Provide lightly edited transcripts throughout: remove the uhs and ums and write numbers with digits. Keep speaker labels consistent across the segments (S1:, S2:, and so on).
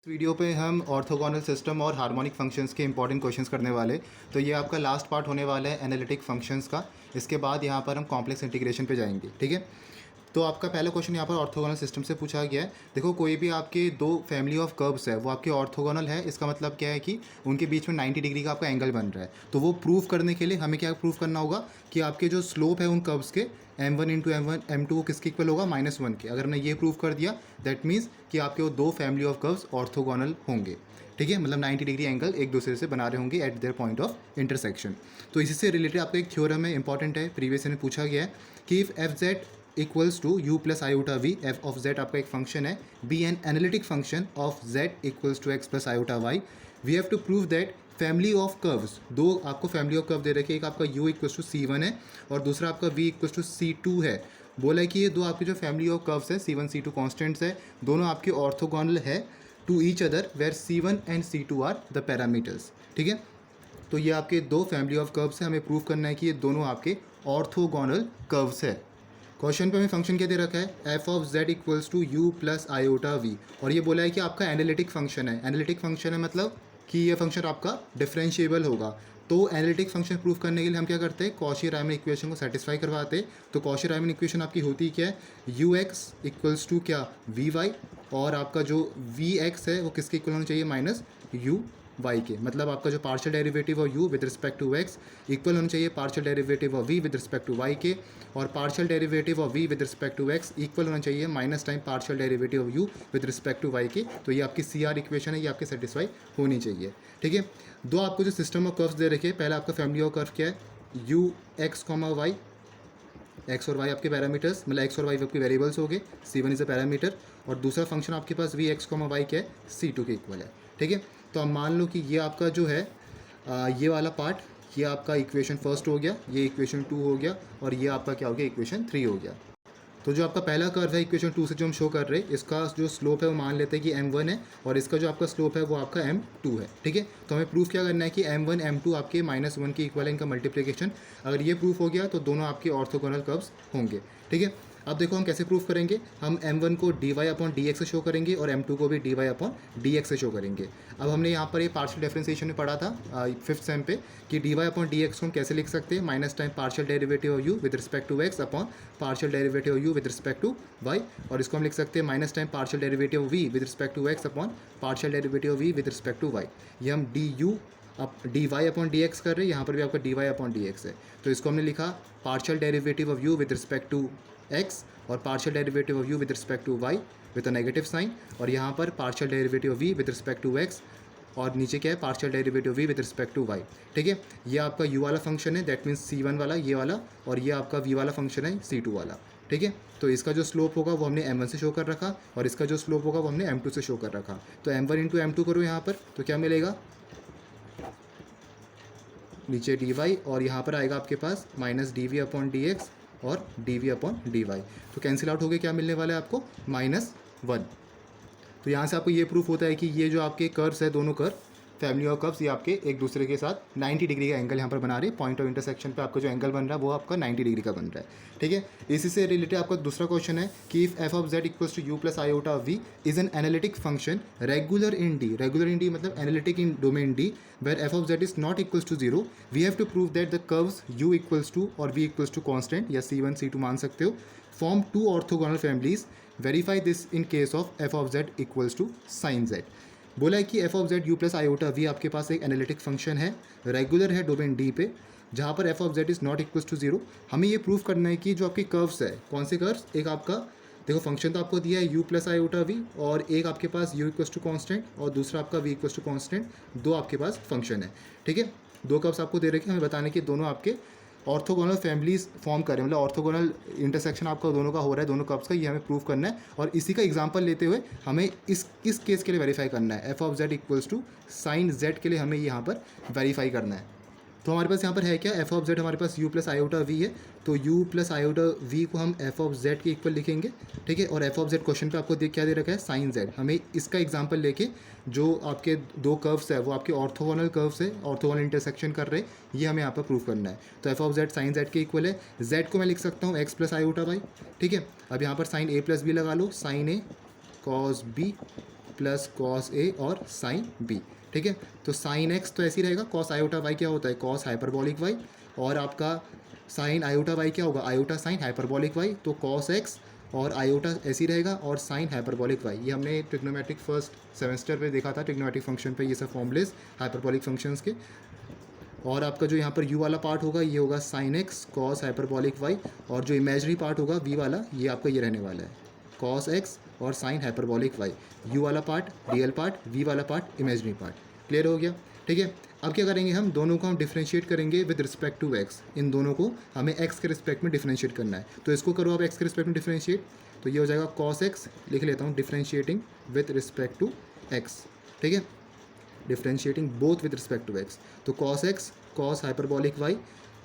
S1: इस वीडियो पे हम ऑर्थोगोनल सिस्टम और हार्मोनिक फंक्शंस के इंपॉर्टेंट क्वेश्चंस करने वाले। तो ये आपका लास्ट पार्ट होने वाला है एनालिटिक फंक्शंस का। इसके बाद यहाँ पर हम कॉम्प्लेक्स इंटीग्रेशन पे जाएंगे, ठीक है। तो आपका पहला क्वेश्चन यहाँ पर ऑर्थोगोनल सिस्टम से पूछा गया है। देखो, कोई भी आपके दो फैमिली ऑफ कर्व्स है वो आपके ऑर्थोगोनल है। इसका मतलब क्या है कि उनके बीच में 90 डिग्री का आपका एंगल बन रहा है। तो वो प्रूव करने के लिए हमें क्या प्रूव करना होगा कि आपके जो स्लोप है उन कर्व्स के m1 इंटू m1 m2 वो किसके इक्वल होगा, -1 के। अगर हमने ये प्रूव कर दिया दैट मीन्स कि आपके वो दो फैमिली ऑफ कर्व्स ऑर्थोगोनल होंगे, ठीक है। मतलब 90 डिग्री एंगल एक दूसरे से बना रहे होंगे eight their point of intersection. तो इसी से रिलेटेड आपका एक थ्योरम है, इंपॉर्टेंट है, प्रीवियस में पूछा गया है कि if f z equals to u plus iota v, f of z आपका एक फंक्शन है, be an analytic function of z equals to x plus iota y, we have to prove that family of curves, दो आपको family of curve दे रखे, एक आपका u equals to C1 है और दूसरा आपका v इक्वल्स टू C2 है। बोला है कि ये दो आपकी जो फैमिली ऑफ कर्व्स है C1 C2 कॉन्स्टेंट्स है, दोनों आपके ऑर्थोगोनल है to each other where C1 and C2 are the parameters, ठीक है। तो ये आपके दो फैमिली ऑफ कर्व्स है, हमें प्रूव करना है कि ये दोनों आपके ऑर्थोगोनल कर्व्स है। क्वेश्चन पे हमें फंक्शन क्या दे रखा है, f of z equals to u plus iota v, और ये बोला है कि आपका एनालिटिक फंक्शन है। एनालिटिक फंक्शन है मतलब कि ये फंक्शन आपका डिफरेंशिएबल होगा। तो एनालिटिक फंक्शन प्रूव करने के लिए हम क्या करते हैं, कॉची रायमन इक्वेशन को सेटिस्फाई करवाते हैं। तो कॉची रायमन इक्वेशन आपकी होती क्या है, यू एक्स इक्वल्स टू क्या, वी वाई, और आपका जो वी एक्स है वो किसके इक्वल होना चाहिए, माइनस यू वाई के। मतलब आपका जो partial derivative of u with respect to x equal होना चाहिए partial derivative of v with respect to y के, और partial derivative of v with respect to x equal होना चाहिए minus time partial derivative of u with respect to y के। तो ये आपकी सी आर इक्वेशन है, ये आपकी सेटिस्फाई होनी चाहिए, ठीक है। दो आपको जो सिस्टम ऑफ कर्व्स दे रखे हैं, पहला आपका फैमिली ऑफ कर्व क्या है, u x comma y, x और वाई आपके पैरामीटर्स, मतलब एक्स और वाई आपके वेरिएबल्स हो गए, C1 इज़ अ पैरामीटर, और दूसरा फंक्शन आपके पास वी एक्स कॉमा वाई क्या है, C2 के इक्वल है, ठीक है। तो अब मान लो कि ये आपका जो है ये वाला पार्ट, ये आपका इक्वेशन फर्स्ट हो गया, ये इक्वेशन 2 हो गया, और ये आपका क्या हो गया, इक्वेशन 3 हो गया। तो जो आपका पहला कर्व है इक्वेशन 2 से जो हम शो कर रहे हैं, इसका जो स्लोप है वो मान लेते हैं कि m1 है, और इसका जो आपका स्लोप है वो आपका m2 है, ठीक है। तो हमें प्रूफ क्या करना है कि m1 m2 आपके -1 के इक्वल है, इनका मल्टीप्लिकेशन। अगर ये प्रूफ हो गया तो दोनों आपके ऑर्थोगोनल कर्व्स होंगे, ठीक है। अब देखो हम कैसे प्रूफ करेंगे, हम m1 को dy अपॉन dx से शो करेंगे और m2 को भी dy अपॉन dx से शो करेंगे। अब हमने यहाँ पर ये पार्शियल डिफरेंशिएशन में पढ़ा था फिफ्थ सेम पे कि dy अपॉन dx को हम कैसे लिख सकते हैं, minus time partial derivative of u with respect to x upon partial derivative of u with respect to y, और इसको हम लिख सकते हैं minus time partial derivative of v with respect to x upon partial derivative of v with respect to y। ये हम du अब d y upon d x कर रहे हैं, यहाँ पर भी आपका d y upon d x है। तो इसको हमने लिखा partial derivative of u with respect to x और partial derivative of u with respect to y with a negative sign, और यहाँ पर partial derivative of v with respect to x, और नीचे क्या है, partial derivative v with respect to y, ठीक है। ये आपका u वाला फंक्शन है, दैट मीन्स C1 वाला ये वाला, और ये आपका v वाला फंक्शन है C2 वाला, ठीक है। तो इसका जो स्लोप होगा वो हमने m1 से शो कर रखा, और इसका जो स्लोप होगा वो हमने m2 से शो कर रखा। तो m1 इंटू m2 करो यहाँ पर, तो क्या मिलेगा, नीचे डी वाई, और यहाँ पर आएगा आपके पास minus d v upon d x और d v upon d y. तो कैंसिल आउट हो गए, क्या मिलने वाला है आपको, -1। तो यहाँ से आपको ये प्रूफ होता है कि ये जो आपके कर्व्स है, दोनों कर्व फैमिली ऑफ कर्व्स, ये आपके एक दूसरे के साथ 90 डिग्री का एंगल यहाँ पर बना रहे हैं। पॉइंट ऑफ इंटरसेक्शन पे आपका जो एंगल बन रहा है वो आपका 90 डिग्री का बन रहा है, ठीक है। इसी से रिलेटेड आपका दूसरा क्वेश्चन है कि if f of z equals to u plus iota v is an analytic function regular in D, regular in D मतलब analytic in domain D, where f of z is not equals to 0, we have to prove that the curves u equals to और v equals to constant या C1 C2 मान सकते हो, form two orthogonal families, verify this in case of f of z equals to sine z. बोला है कि f of z u plus iota v आपके पास एक एनालिटिक फंक्शन है, रेगुलर है डोमेन डी पे, जहाँ पर f of z is not equals to 0। हमें ये प्रूफ करना है कि जो आपके कर्व्स है, कौन से कर्व्स, एक आपका देखो फंक्शन तो आपको दिया है यू प्लस आयोटा वी, और एक आपके पास यू इक्वल्स टू कॉन्स्टेंट और दूसरा आपका वी इक्वल्स टू कॉन्स्टेंट, दो आपके पास फंक्शन है, ठीक है। दो कर्व्स आपको दे रखे हैं, हमें बताने कि दोनों आपके ऑर्थोगोनल फैमिलीज फॉर्म करें, मतलब ऑर्थोगोनल इंटरसेक्शन आपका दोनों का हो रहा है, दोनों कर्व्स का, ये हमें प्रूव करना है। और इसी का एग्जांपल लेते हुए हमें इस केस के लिए वेरीफाई करना है, f of z equals to sine z के लिए हमें यहाँ पर वेरीफाई करना है। तो हमारे पास यहाँ पर है क्या, एफ ऑफ जेड हमारे पास यू प्लस आयोटा वी है, तो यू प्लस आयोटा वी को हम एफ ऑफ जेड के इक्वल लिखेंगे, ठीक है। और एफ ऑफ जेड क्वेश्चन पे आपको क्या दे रखा है, साइन जेड। हमें इसका एग्जांपल लेके जो आपके दो कर्व्स है वो आपके ऑर्थोगोनल कर्व्स है, ऑर्थोगोनल इंटरसेक्शन कर रहे हैं, ये हमें यहाँ पर प्रूव करना है। तो f of z sine z के इक्वल है, जेड को मैं लिख सकता हूँ एक्स प्लस आयोटा वाई, ठीक है। अब यहाँ पर साइन ए प्लस बी लगा लो, sign A cos B plus cos A और साइन बी, ठीक है। तो साइन एक्स तो ऐसे ही रहेगा, कॉस आयोटा वाई क्या होता है, कॉस हाइपरबॉलिक वाई, और आपका साइन आयोटा वाई क्या होगा, आयोटा साइन हाइपरबॉलिक वाई, तो कॉस एक्स और आयोटा ऐसे ही रहेगा, और साइन हाइपरबॉलिक वाई। ये हमने ट्रिग्नोमेट्रिक फर्स्ट सेमेस्टर पे देखा था, ट्रिग्नोमेट्रिक फंक्शन पे ये सब फॉर्मूलेस हाइपरबॉलिक फंक्शंस के। और आपका जो यहाँ पर यू वाला पार्ट होगा ये होगा sine x cos hyperbolic y, और जो इमेजरी पार्ट होगा वी वाला ये आपका ये रहने वाला है कॉस एक्स और साइन हाइपरबॉलिक वाई। यू वाला पार्ट रियल पार्ट, वी वाला पार्ट इमेजरी पार्ट। क्लियर हो गया, ठीक है। अब क्या करेंगे, हम दोनों को हम डिफ्रेंशिएट करेंगे विद रिस्पेक्ट टू एक्स। इन दोनों को हमें एक्स के रिस्पेक्ट में डिफ्रेंशिएट करना है, तो इसको करो आप एक्स के रिस्पेक्ट में डिफ्रेंशिएट, तो ये हो जाएगा कॉस एक्स, लिख लेता हूँ differentiating with respect to x, ठीक है, differentiating both with respect to x. तो cos x cos hyperbolic y,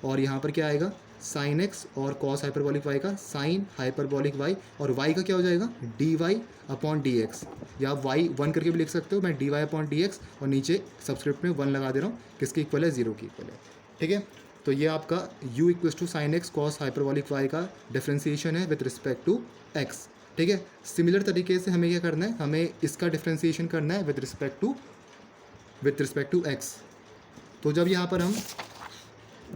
S1: और यहाँ पर क्या आएगा साइन एक्स और कॉस हाइपरबॉलिक वाई का साइन हाइपरबॉलिक वाई, और वाई का क्या हो जाएगा d y upon d x, या आप वाई 1 करके भी लिख सकते हो, मैं d y upon d x और नीचे सब्सक्रिप्ट में 1 लगा दे रहा हूँ, किसके इक्वल है, 0 की इक्वल है, ठीक है। तो ये आपका u equals to sine x cos hyperbolic y का डिफ्रेंसिएशन है विद रिस्पेक्ट टू एक्स, ठीक है। सिमिलर तरीके से हमें क्या करना है, हमें इसका डिफ्रेंसिएशन करना है विद रिस्पेक्ट टू एक्स। तो जब यहाँ पर हम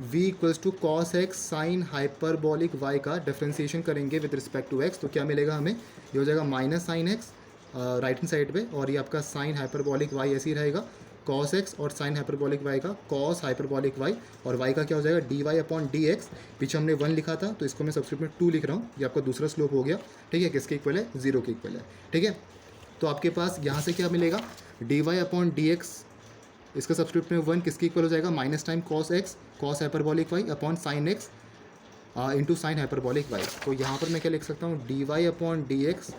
S1: v equals to cos x sine hyperbolic y का डिफ्रेंसिएशन करेंगे विद रिस्पेक्ट टू x, तो क्या मिलेगा हमें, ये हो जाएगा minus sine x right hand side पे, और ये आपका साइन हाइपरबॉलिक y ऐसे ही रहेगा, कॉस एक्स और साइन हाइपरबॉलिक y का कॉस हाइपरबॉलिक y, और y का क्या हो जाएगा d y upon d x. पीछे हमने 1 लिखा था तो इसको मैं सब्सक्रिप्ट में 2 लिख रहा हूँ, ये आपका दूसरा स्लोप हो गया, ठीक है, किसके इक्वल है, 0 के इक्वल है, ठीक है। तो आपके पास यहाँ से क्या मिलेगा, d y upon d x, इसका सब्सक्रिप्ट में 1 किसके इक्वल हो जाएगा, minus time cos x cos hyperbolic y upon sine x into sine hyperbolic y. तो यहाँ पर मैं क्या लिख सकता हूँ, d y upon d x,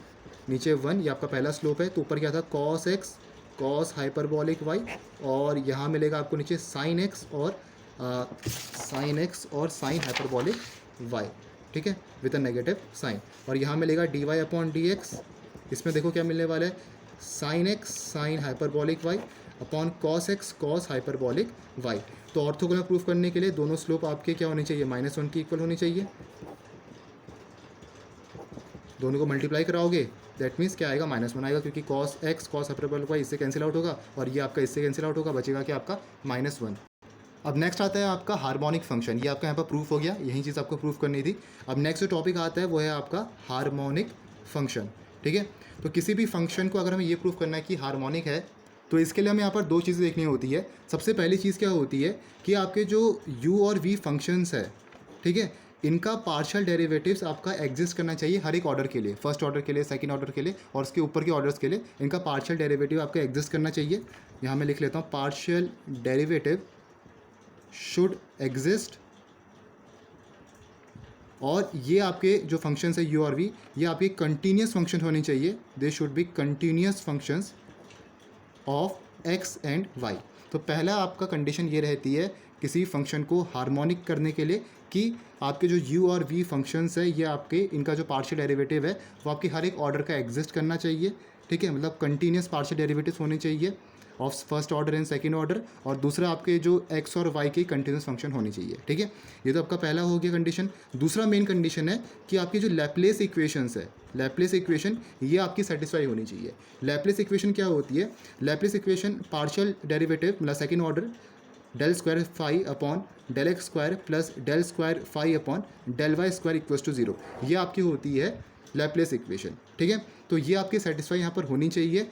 S1: नीचे 1, ये आपका पहला स्लोप है, तो ऊपर क्या था cos x cos hyperbolic y, और यहाँ मिलेगा आपको नीचे साइन एक्स और साइन हाइपरबॉलिक वाई, ठीक है, विद अ नेगेटिव साइन, और यहाँ मिलेगा d y upon d x, इसमें देखो क्या मिलने वाला है, sine x sine hyperbolic y upon cos x cos hyperbolic y. तो ऑर्थोगोनल प्रूफ करने के लिए दोनों स्लोप आपके क्या होनी चाहिए, -1 की इक्वल होनी चाहिए, दोनों को मल्टीप्लाई कराओगे दैट मीन्स क्या आएगा, -1 आएगा, क्योंकि cos x cos hyperbolic y इससे कैंसिल आउट होगा, और ये आपका इससे कैंसिल आउट होगा, बचेगा क्या आपका -1। अब नेक्स्ट आता है आपका हार्मोनिक फंक्शन, ये आपका यहाँ पर प्रूफ हो गया, यही चीज़ आपको प्रूफ करनी थी। अब नेक्स्ट जो टॉपिक आता है वो है आपका हार्मोनिक फंक्शन, ठीक है। तो किसी भी फंक्शन को अगर हमें ये प्रूफ करना है कि हार्मोनिक है, तो इसके लिए हमें यहाँ पर 2 चीज़ें देखनी होती है। सबसे पहली चीज़ क्या होती है कि आपके जो u और v फंक्शंस है, ठीक है, इनका पार्शियल डेरिवेटिव्स आपका एग्जिस्ट करना चाहिए हर एक ऑर्डर के लिए, फर्स्ट ऑर्डर के लिए, सेकंड ऑर्डर के लिए, और उसके ऊपर के ऑर्डर्स के लिए इनका पार्शियल डेरिवेटिव आपका एग्जिस्ट करना चाहिए। यहाँ मैं लिख लेता हूँ, पार्शियल डेरिवेटिव शुड एग्जिस्ट, और ये आपके जो फंक्शंस है u और v, ये आपके कंटिन्यूस फंक्शन होने चाहिए, they should be continuous functions of x and y। तो पहला आपका कंडीशन ये रहती है किसी फंक्शन को हार्मोनिक करने के लिए कि आपके जो u और v फंक्शंस है, ये आपके इनका जो पार्शियल डेरिवेटिव है वो आपके हर एक ऑर्डर का एग्जिस्ट करना चाहिए, ठीक है, मतलब कंटिन्यूस पार्शियल डेरिवेटिव्स होने चाहिए of first order and second order, और दूसरा आपके जो x और y की कंटिन्यूस फंक्शन होनी चाहिए, ठीक है। ये तो आपका पहला हो गया कंडीशन। दूसरा मेन कंडीशन है कि आपकी जो लैप्लेस इक्वेशंस है, लैप्लेस इक्वेशन ये आपकी सेटिस्फाई होनी चाहिए। लैप्लेस इक्वेशन क्या होती है, लैप्लेस इक्वेशन पार्शियल डेरिवेटिव मतलब second order del square phi upon del x square plus del square phi upon del y square equals to 0, ये आपकी होती है लैप्लेस इक्वेशन, ठीक है। तो ये आपकी सेटिस्फाई यहाँ पर होनी चाहिए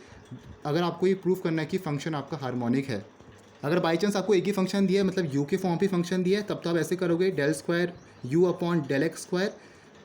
S1: अगर आपको ये प्रूव करना है कि फंक्शन आपका हार्मोनिक है। अगर बाई चांस आपको एक ही फंक्शन दिया है, मतलब u के फॉर्म पे फंक्शन दिया है, तब तो आप ऐसे करोगे, del square u upon del x square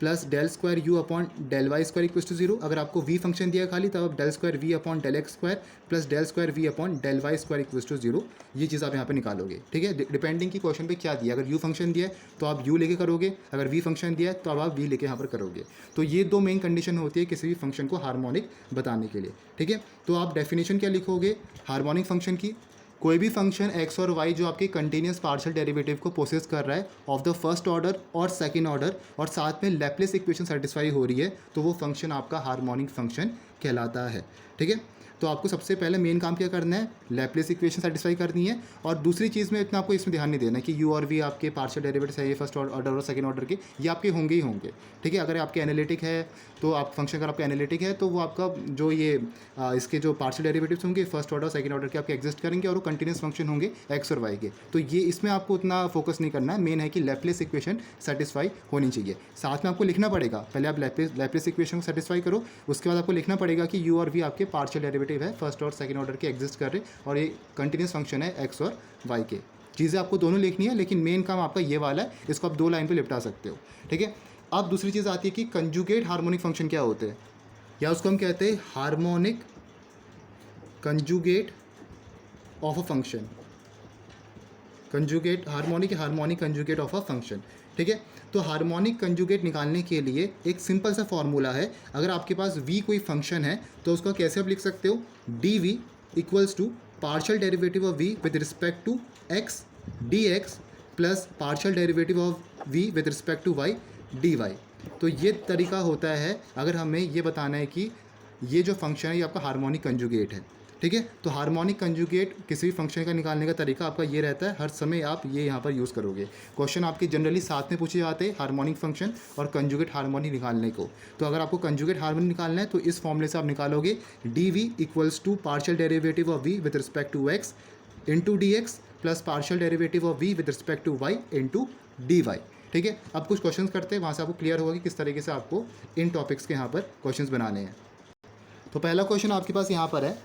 S1: plus del square u upon del y square equals to 0। अगर आपको v फंक्शन दिया खाली, तब आप del square v upon del x square plus del square v upon del y square equals to 0, ये चीज़ आप यहाँ पे निकालोगे, ठीक है, डिपेंडिंग की क्वेश्चन पे क्या दिया। अगर u फंक्शन दिया है तो आप u लेके करोगे, अगर v फंक्शन दिया है तो अब आप v लेके यहाँ पर करोगे। तो ये 2 मेन कंडीशन होती है किसी भी फंक्शन को हार्मोनिक बताने के लिए, ठीक है। तो आप डेफिनेशन क्या लिखोगे हार्मोनिक फंक्शन की, कोई भी फंक्शन x और y जो आपके कंटिन्यूस पार्शियल डेरिवेटिव को पोसेस कर रहा है ऑफ द फर्स्ट ऑर्डर और सेकंड ऑर्डर, और साथ में लैप्लेस इक्वेशन सेटिस्फाई हो रही है, तो वो फंक्शन आपका हार्मोनिक फंक्शन कहलाता है, ठीक है। तो आपको सबसे पहले मेन काम क्या करना है, लैप्लेस इक्वेशन सेटिस्फाई करनी है। और दूसरी चीज़ में इतना आपको इसमें ध्यान नहीं देना कि यू और वी आपके पार्शियल डेरिवेटिव्स है, ये फर्स्ट ऑर्डर और सेकंड ऑर्डर के, ये आपके होंगे ही होंगे, ठीक है। अगर आपके एनालिटिक है तो आप फंक्शन अगर आपका एनालिटिक है तो वो आपका जो ये इसके जो पार्शियल डेरिवेटिव्स होंगे फर्स्ट ऑर्डर सेकंड ऑर्डर के आपके एग्जिस्ट करेंगे और वो कंटिन्यूस फंक्शन होंगे एक्स और वाई के। तो ये इसमें आपको उतना फोकस नहीं करना है, मेन है कि लैप्लेस इक्वेशन सेटिस्फाई होनी चाहिए। साथ में आपको लिखना पड़ेगा, पहले आप लैप्लेस इक्वेशन को सेटिस्फाई करो, उसके बाद आपको लिखना पड़ेगा कि यू और वी आपके पार्शियल डेरिवेटिव है, फर्स्ट और सेकंड ऑर्डर के एग्जिस्ट कर रहे और ये कंटिन्यूस फंक्शन है एक्स और वाई के। चीज़ें आपको दोनों लिखनी है, लेकिन मेन काम आपका ये वाला है, इसको आप 2 लाइन पे निपटा सकते हो, ठीक है। अब दूसरी चीज़ आती है कि कंजुगेट हार्मोनिक फंक्शन क्या होते हैं, या उसको हम कहते हैं harmonic conjugate of a function, conjugate harmonic conjugate of a function, ठीक है। तो हार्मोनिक कंजुगेट निकालने के लिए एक सिंपल सा फॉर्मूला है। अगर आपके पास v कोई फंक्शन है तो उसका कैसे आप लिख सकते हो, d v equals to partial derivative of v with respect to x dx plus partial derivative of v with respect to y dy। तो ये तरीका होता है अगर हमें ये बताना है कि ये जो फंक्शन है ये आपका हार्मोनिक कंजुगेट है, ठीक है। तो हार्मोनिक कंजुगेट किसी भी फंक्शन का निकालने का तरीका आपका ये रहता है, हर समय आप ये यहाँ पर यूज़ करोगे। क्वेश्चन आपके जनरली साथ में पूछे जाते हैं, हार्मोनिक फंक्शन और कंजुगेट हार्मोनिक निकालने को। तो अगर आपको कंजुगेट हार्मोनिक निकालना है तो इस फॉर्मूले से आप निकालोगे d v equals to partial derivative of v with respect to x into d x plus partial derivative of v with respect to y into d y, ठीक है। अब कुछ क्वेश्चंस करते हैं, वहाँ से आपको क्लियर होगा कि किस तरीके से आपको इन टॉपिक्स के यहाँ पर क्वेश्चंस बनाने हैं। तो पहला क्वेश्चन आपके पास यहाँ पर है,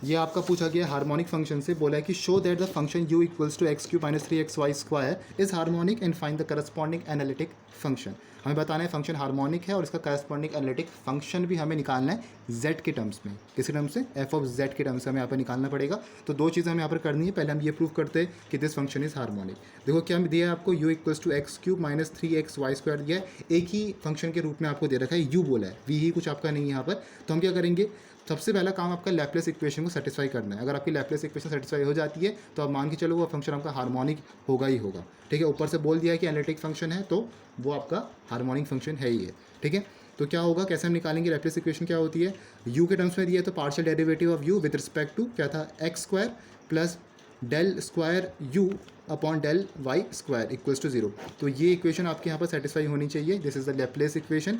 S1: ये आपका पूछा गया हार्मोनिक फंक्शन से, बोला है कि show that the function u equals to x cube minus 3xy square is harmonic and find the corresponding analytic function. हमें बताना है फंक्शन हार्मोनिक है और इसका करस्पॉन्डिंग एनालिटिक फंक्शन भी हमें निकालना है z के टर्म्स में। किसी टर्म्स से, f ऑफ z के टर्म्स से हमें यहाँ पर निकालना पड़ेगा। तो 2 चीज़ें हमें यहाँ पर करनी है, पहले हम ये प्रूव करते हैं कि दिस फंक्शन इज हार्मोनिक। देखो क्या दिया है आपको, u equals to x cube minus 3xy square दिया है, एक ही फंक्शन के रूप में आपको दे रखा है, u बोला है, v ही कुछ आपका नहीं है यहाँ पर। तो हम क्या करेंगे, सबसे पहला काम आपका लैप्लेस इक्वेशन को सेटिस्फाई करना है। अगर आपकी लैप्लेस इक्वेशन सेटिस्फाई हो जाती है तो आप मान के चलो वो फंक्शन आपका हार्मोनिक होगा ही होगा, ठीक है। ऊपर से बोल दिया है कि एनालिटिक फंक्शन है तो वो आपका हार्मोनिक फंक्शन है ही है, ठीक है। तो क्या होगा, कैसे हम निकालेंगे लैप्लेस इक्वेशन, क्या होती है, u के टर्म्स में दिया है तो partial derivative of u with respect to क्या था x square plus del square u upon del y square equals to 0। तो ये इक्वेशन आपके यहाँ पर सेटिस्फाई होनी चाहिए, this is the Laplace equation.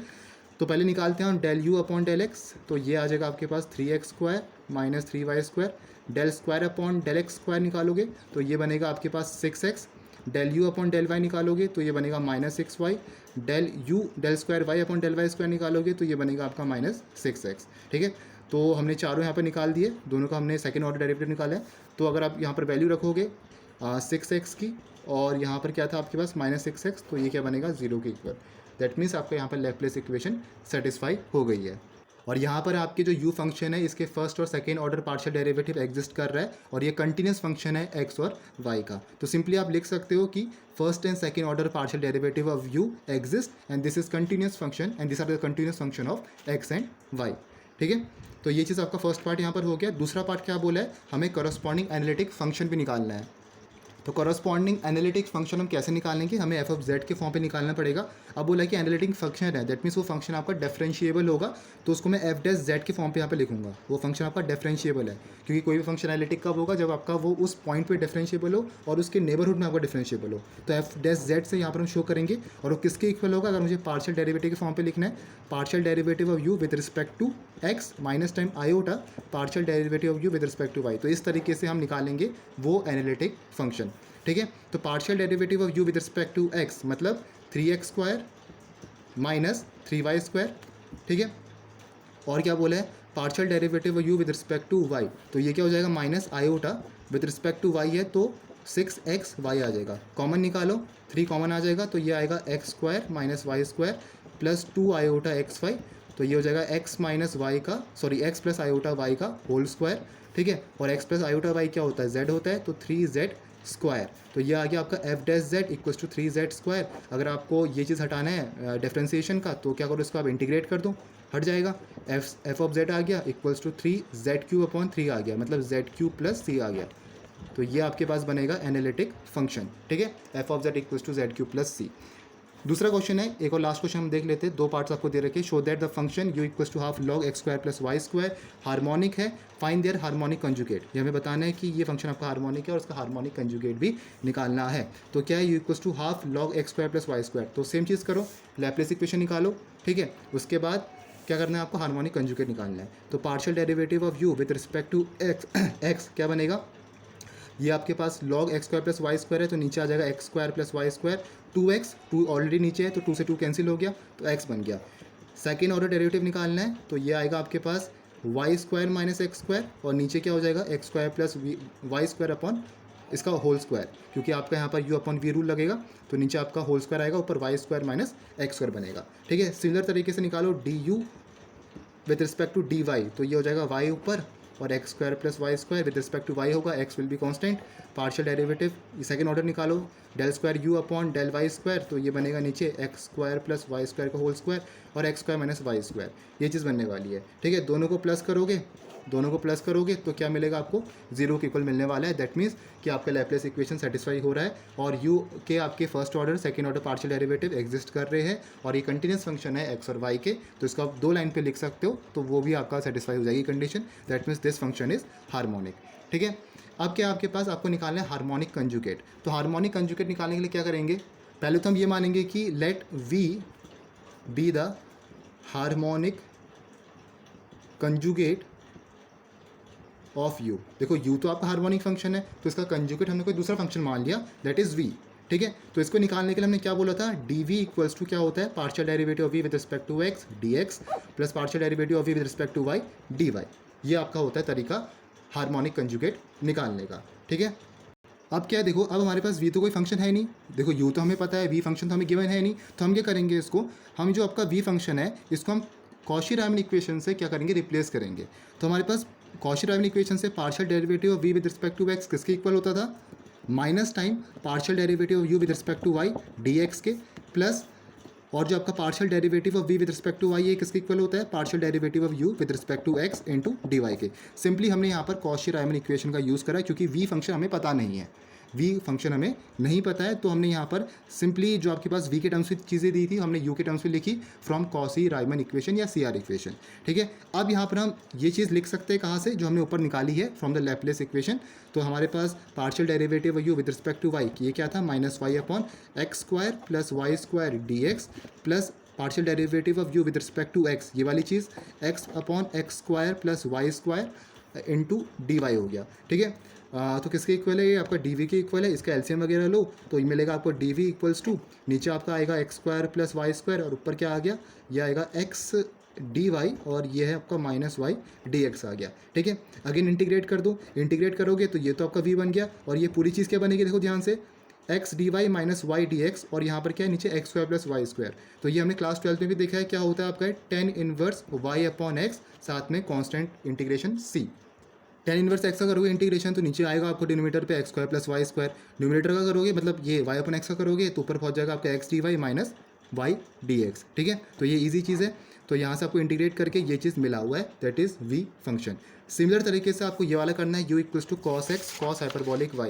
S1: तो पहले निकालते हैं हम del u upon del x, तो ये आ जाएगा आपके पास 3x square minus 3y square, del square upon del x square निकालोगे तो ये बनेगा आपके पास 6x, del u upon del y निकालोगे तो ये बनेगा minus 6y, del square y upon del y square निकालोगे तो ये बनेगा आपका माइनस 6x, ठीक है। तो हमने चारों यहाँ पर निकाल दिए, दोनों का हमने सेकेंड ऑर्डर डेरिवेटिव निकाला है। तो अगर आप यहाँ पर वैल्यू रखोगे 6x की और यहाँ पर क्या था आपके पास माइनस 6x, तो ये क्या बनेगा 0 के इक्वल। दैट मीन्स आपका यहाँ पर लैप्लेस इक्वेशन सेटिस्फाई हो गई है। और यहाँ पर आपके जो u फंक्शन है इसके फर्स्ट और second order partial derivative exist कर रहा है और ये कंटिन्यूस फंक्शन है x और y का। तो सिंपली आप लिख सकते हो कि first and second order partial derivative of u exist and this is continuous function and this are the continuous function of x and y, ठीक है। तो ये चीज़ आपका फर्स्ट पार्ट यहाँ पर हो गया। दूसरा पार्ट क्या बोला है, हमें करस्पॉन्डिंग एनालिटिक फंक्शन भी निकालना है। तो करस्पॉन्डिंग एनालिटिक फंक्शन हम कैसे निकालेंगे, हमें एफ ऑफ जेड के फॉर्म पे निकालना पड़ेगा। अब बोला कि एनालिटिक फंक्शन है, दैट मीन्स वो फंक्शन आपका डिफरेंशिएबल होगा, तो उसको मैं एफ डैश जेड के फॉर्म पे यहाँ पे लिखूंगा। वो फंक्शन आपका डिफरेंशिएबल है, क्योंकि कोई भी फंक्शन एनालिटिक कब होगा, जब आपका वो उस पॉइंट पे डिफरेंशिएबल हो और उसके नेबरहुड में आपका डिफरेंशिएबल हो। तो एफ डैश जेड से यहाँ पर हम शो करेंगे और वो किसके इक्वल होगा, अगर मुझे पार्शियल डेरिवेटिव के फॉर्म पे लिखना है, partial derivative of u with respect to x minus time iota partial derivative of u with respect to y. तो इस तरीके से हम निकालेंगे वो एनालिटिक फंक्शन, ठीक है। तो partial derivative of u with respect to x मतलब 3x square minus 3y square, ठीक है। और क्या बोला है, partial derivative of u with respect to y, तो ये क्या हो जाएगा minus iota with respect to y है तो 6xy आ जाएगा। कॉमन निकालो, 3 कॉमन आ जाएगा तो ये आएगा x square minus y square plus 2 iota xy, तो ये हो जाएगा x माइनस वाई का x प्लस आयोटा वाई का होल स्क्वायर, ठीक है। और x प्लस आयोटा वाई क्या होता है, z होता है, तो 3z स्क्वायर। तो ये आ गया आपका f dash z equals to 3z square. अगर आपको ये चीज़ हटाना है डिफ्रेंसिएशन का, तो क्या करो, इसको आप इंटीग्रेट कर दो, हट जाएगा। एफ ऑफ जेड आ गया इक्वल्स टू 3z³ अपॉन 3 आ गया, मतलब z³ प्लस c आ गया। तो ये आपके पास बनेगा एनालिटिक फंक्शन, ठीक है, f of z equals to z³ plus c। दूसरा क्वेश्चन है, एक और लास्ट क्वेश्चन हम देख लेते हैं, 2 पार्ट्स आपको दे रखे, show that the function u equals to half log x square plus y square harmonic है, फाइंड देयर हार्मोनिक कंजुगेट। ये हमें बताना है कि ये फंक्शन आपका हार्मोनिक है और उसका हार्मोनिक कंजुगेट भी निकालना है। तो क्या है, u equals to half log x square plus y square, तो सेम चीज़ करो, लैप्लेस इक्वेशन निकालो, ठीक है। उसके बाद क्या करना है आपको, हार्मोनिक कंजुगेट निकालना है। तो partial derivative of u with respect to x क्या बनेगा, ये आपके पास log x square plus y square है, तो नीचे आ जाएगा x square plus y square, 2x, 2 already नीचे है तो 2 से 2 कैंसिल हो गया तो x बन गया। सेकेंड ऑर्डर डेरिवेटिव निकालना है, तो ये आएगा आपके पास y square minus x square, और नीचे क्या हो जाएगा x square plus y square upon इसका होल स्क्वायर, क्योंकि आपका यहाँ पर u अपॉन वी रूल लगेगा, तो नीचे आपका होल स्क्वायर आएगा, ऊपर y square minus x square बनेगा, ठीक है। सिमिलर तरीके से निकालो d u with respect to d y, तो ये हो जाएगा वाई ऊपर और x square plus y square with respect to y होगा, x will be constant. Partial derivative second order निकालो, del square u upon del y square, तो ये बनेगा नीचे x square plus y square का होल स्क्वायर और x square minus y square, ये चीज़ बनने वाली है, ठीक है। दोनों को प्लस करोगे तो क्या मिलेगा आपको, 0 के इक्वल मिलने वाला है। दैट मीन्स कि आपका लैप्लेस इक्वेशन सेटिस्फाई हो रहा है और u के आपके first order second order partial derivative exist कर रहे हैं और ये कंटिन्यूस फंक्शन है x और y के, तो इसको आप 2 लाइन पे लिख सकते हो, तो वो भी आपका सेटिस्फाई हो जाएगी condition. That means this function is harmonic, ठीक है। अब क्या आपके पास आपको निकालना है हार्मोनिक कंजुगेट। तो हार्मोनिक कंजुगेट निकालने के लिए क्या करेंगे, पहले तो हम ये मानेंगे कि let v be the harmonic conjugate of u। देखो u तो आपका हार्मोनिक फंक्शन है, तो इसका कंजुगेट हमने कोई दूसरा फंक्शन मान लिया, दैट इज v, ठीक है। तो इसको निकालने के लिए हमने क्या बोला था, dv इक्वल्स टू क्या होता है, partial derivative of v with respect to x dx plus partial derivative of v with respect to y dy। ये आपका होता है तरीका हार्मोनिक कंजुगेट निकालने का, ठीक है। अब क्या है, देखो अब हमारे पास v तो कोई फंक्शन है नहीं, देखो u तो हमें पता है, v फंक्शन तो हमें गिवन है नहीं, तो हम क्या करेंगे, इसको हम जो आपका v फंक्शन है इसको हम कॉशी-रायमन इक्वेशन से क्या करेंगे, रिप्लेस करेंगे। तो हमारे पास कॉशी-रायमन इक्वेशन से partial derivative of v with respect to x किसके इक्वल होता था, minus time partial derivative of u with respect to y dx के, प्लस और जो आपका partial derivative of v with respect to y ये किसके इक्वल होता है, partial derivative of u with respect to x into d y के। सिंपली हमने यहाँ पर कॉशी-रायमन इक्वेशन का यूज़ करा क्योंकि v फंक्शन हमें पता नहीं है, v फंक्शन हमें नहीं पता है, तो हमने यहाँ पर सिंपली जो आपके पास v के टर्म्स में चीज़ें दी थी हमने u के टर्म्स में लिखी फ्रॉम कॉशी-रायमन इक्वेशन या CR इक्वेशन, ठीक है। अब यहाँ पर हम ये चीज़ लिख सकते हैं कहाँ से, जो हमने ऊपर निकाली है फ्रॉम द लैप्लेस इक्वेशन। तो हमारे पास partial derivative u with respect to y, ये क्या था, minus y upon x square plus y square d x plus partial derivative of u with respect to x, ये वाली चीज़ x upon x square plus y square into d y हो गया, ठीक है। तो किसके इक्वल है, ये आपका डी के इक्वल है, इसका एलसीएम वगैरह लो तो ये मिलेगा आपको डी इक्वल्स टू, नीचे आपका आएगा x square plus y square और ऊपर क्या आ गया, ये आएगा एक्स डी वाई और ये है आपका माइनस वाई डी एक्स आ गया, ठीक है। अगेन इंटीग्रेट कर दो, इंटीग्रेट करोगे तो ये तो आपका v बन गया और ये पूरी चीज़ क्या बनेगी, देखो ध्यान से, x d y minus y d x और यहाँ पर क्या है नीचे x square plus y square. तो ये हमने क्लास 12 में भी देखा है क्या होता है आपका, tan inverse y upon x साथ में constant integration c. Tan inverse x का करोगे इंटीग्रेशन तो नीचे आएगा आपको डिनोमिनेटर पे x square plus y square, numerator का करोगे मतलब ये वाई अपॉन एक्स का करोगे तो ऊपर पहुँच जाएगा आपका x d y minus y d x, ठीक है। तो ये ईजी चीज़ है, तो यहाँ से आपको इंटीग्रेट करके ये चीज़ मिला हुआ है, that is v function. Similar तरीके से आपको ये वाला करना है, u equals to cos x cos hyperbolic y,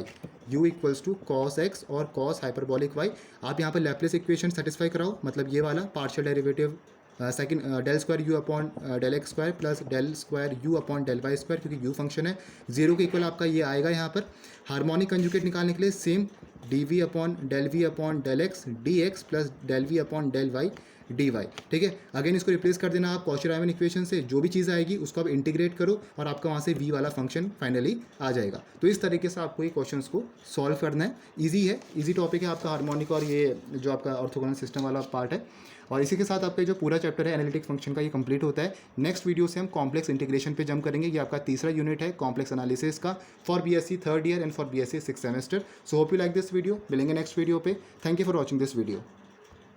S1: u equals to cos x और कॉस हाइपरबॉलिक y। आप यहाँ पर लैप्लेस इक्वेशन सेटिस्फाई कराओ, मतलब ये वाला partial derivative second del square u upon del x square plus del square u upon del y square, क्योंकि u function है, 0 के इक्वल आपका ये आएगा। यहाँ पर हार्मोनिक कंजुगेट निकालने के लिए same d v upon del x d x plus del v upon del y d y, ठीक है। अगेन इसको रिप्लेस कर देना आप कॉशी-रायमन इक्वेशन से, जो भी चीज़ आएगी उसको आप इंटीग्रेट करो और आपका वहाँ से v वाला फंक्शन फाइनली आ जाएगा। तो इस तरीके से आपको ये क्वेश्चंस को सॉल्व करना है, इजी है, इजी टॉपिक है आपका हार्मोनिक और ये जो आपका ऑर्थोगोनल सिस्टम वाला पार्ट है। और इसी के साथ आपका जो पूरा चैप्टर है एनालिटिक फंक्शन का ये कंप्लीट होता है। नेक्स्ट वीडियो से हम कॉम्प्लेक्स इंटीग्रेशन पे जंप करेंगे, ये आपका तीसरा यूनिट है कॉम्प्लेक्स एनालिसिस का for BSc third year and for BSc 6th semester. So hope you like this video, मिलेंगे नेक्स्ट वीडियो पे। Thank you for watching this video.